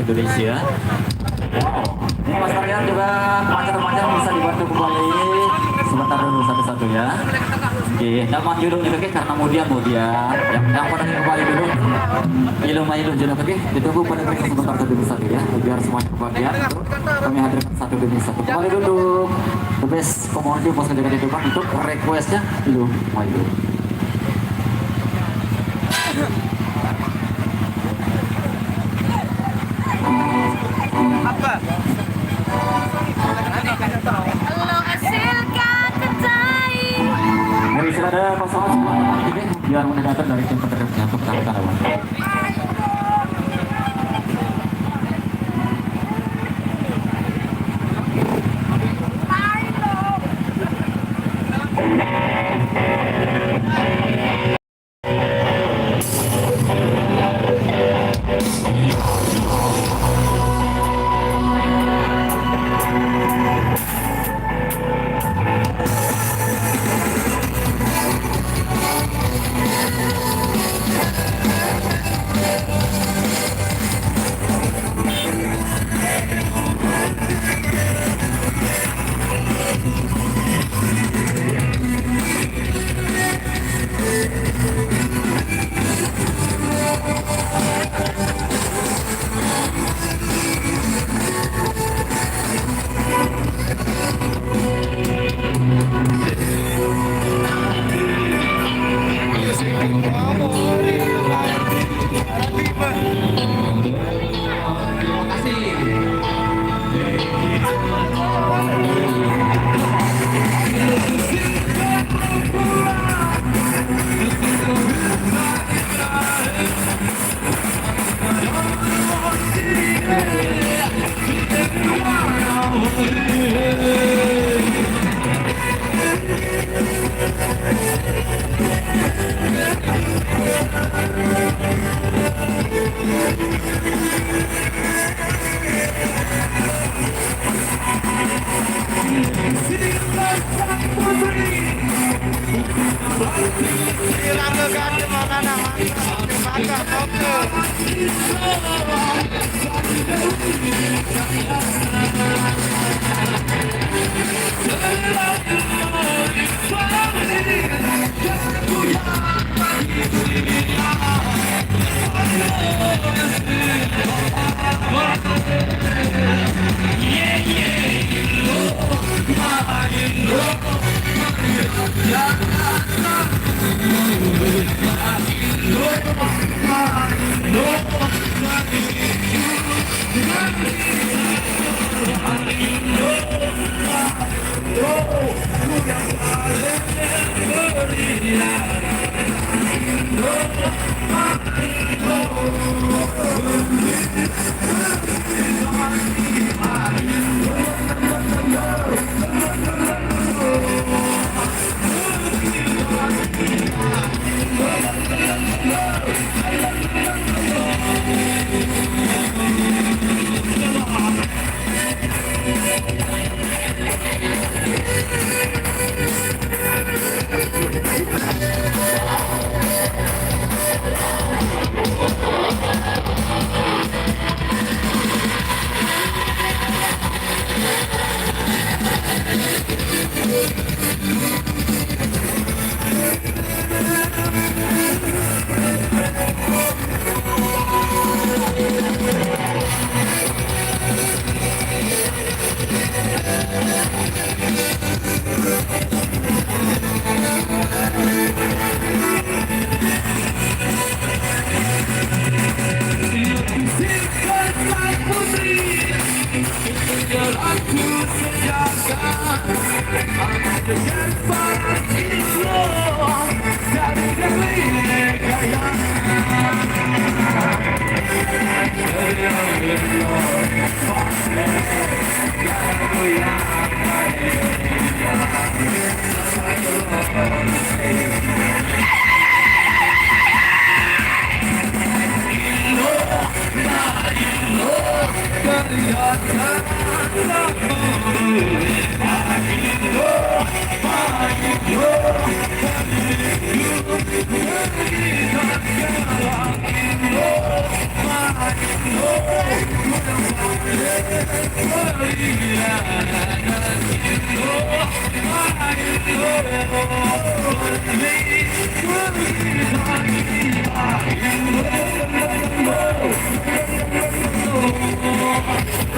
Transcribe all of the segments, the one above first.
Indonesia. Ini Mas Aryan juga macam-macam bisa dibantu kembali sebentar dulu satu-satu ya. Oke, nama judul juga karena kemudian yang pada kembali dulu. Ilu judul oke, ditunggu pada mereka sebentar dulu satu ya, biar semuanya kebagian. Kami hadirkan satu demi satu. Kembali duduk. The best komoditi bos kerja di depan untuk requestnya ilu. Ada pasangan ini biar mendatang dari tim penerusnya untuk kawan-kawan.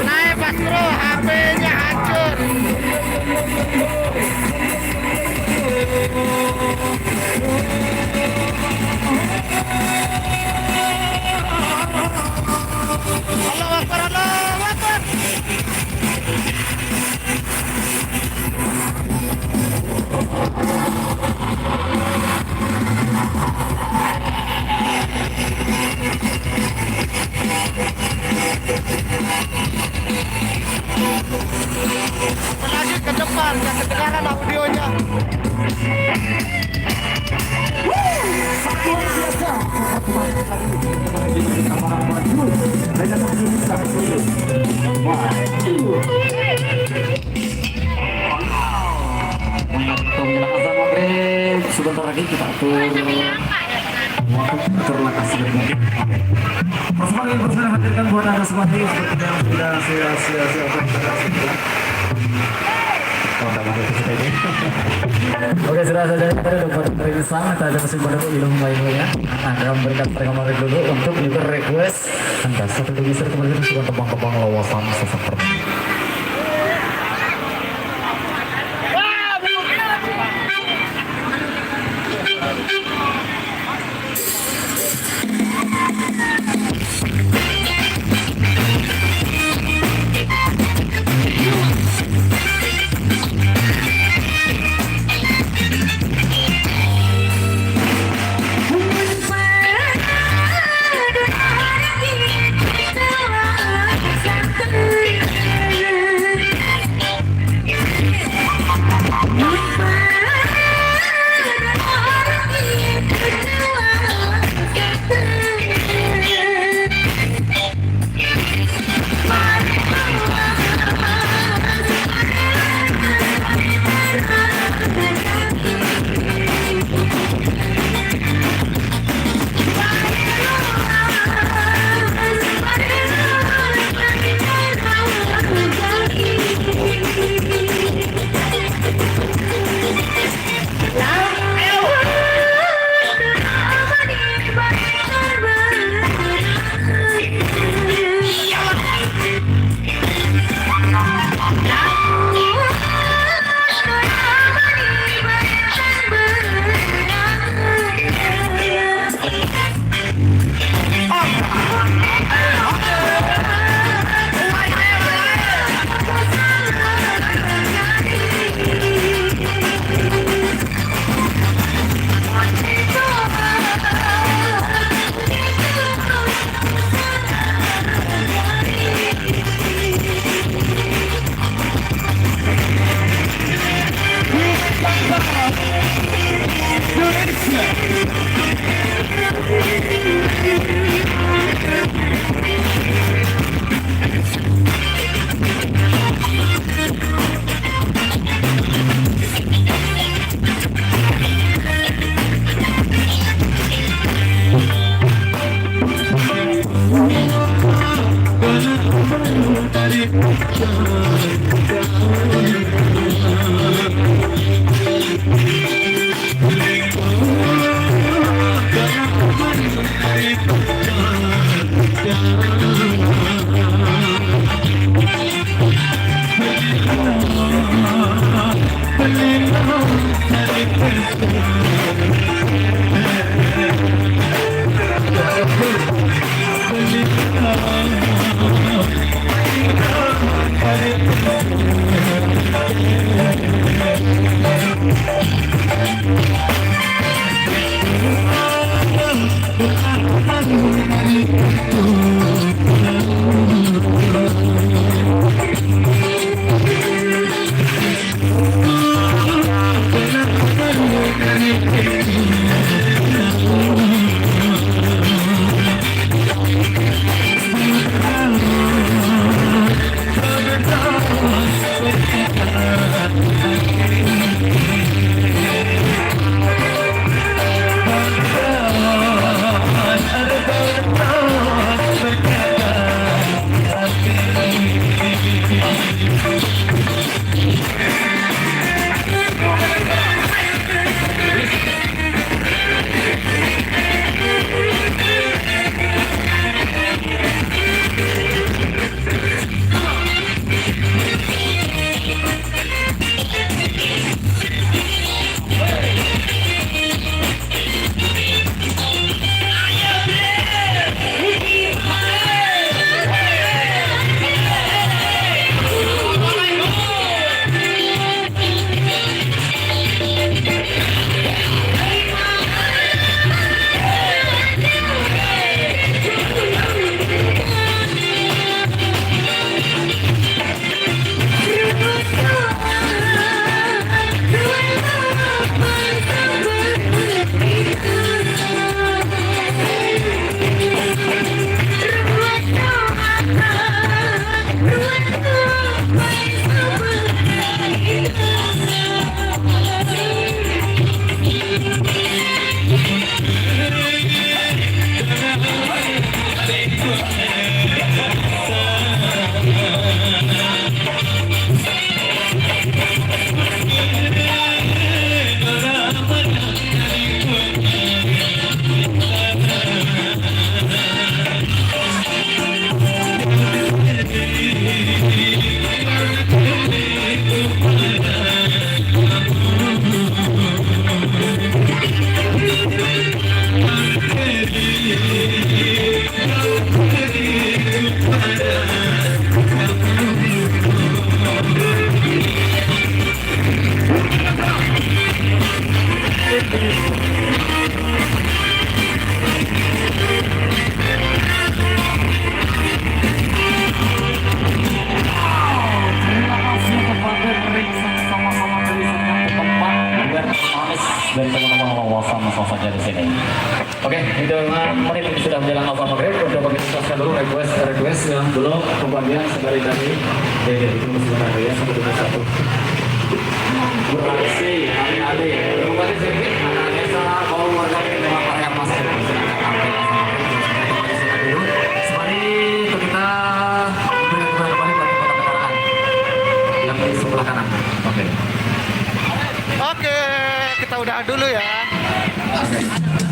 Naik Mas Bro, HP-nya hancur. Allahu Akbar, Allahu Akbar. Apalagi ke depan, yang kedengaran audionya. Sebentar lagi kita atur lokasi berikutnya. Persembahan yang saya hadirkan buat anda semua seperti yang sudah saya siapkan. Oke, sudah saja kita dapat terinsang kita masih pada ilmu lainnya. Nah, kita memberikan rekaman dulu untuk user request anda satu user kemudian sudah tebang-tebang lawasan seperti ini. dan teman-teman wawasan saja di sini. Oke, itu 5 menit ini sudah menjelang awal maghrib. Untuk mengikhlaskan dulu request yang belum pembagian sekali tadi. Oke, itu sebentar ya, 121. Terima kasih, adik-adik. Terima kasih sedikit, anak desa mau warga terima kasih yang masih Semari kita kembali bagi kota Petaraan yang di sebelah kanan. Oke. Oke, kita udah dulu ya. Oke.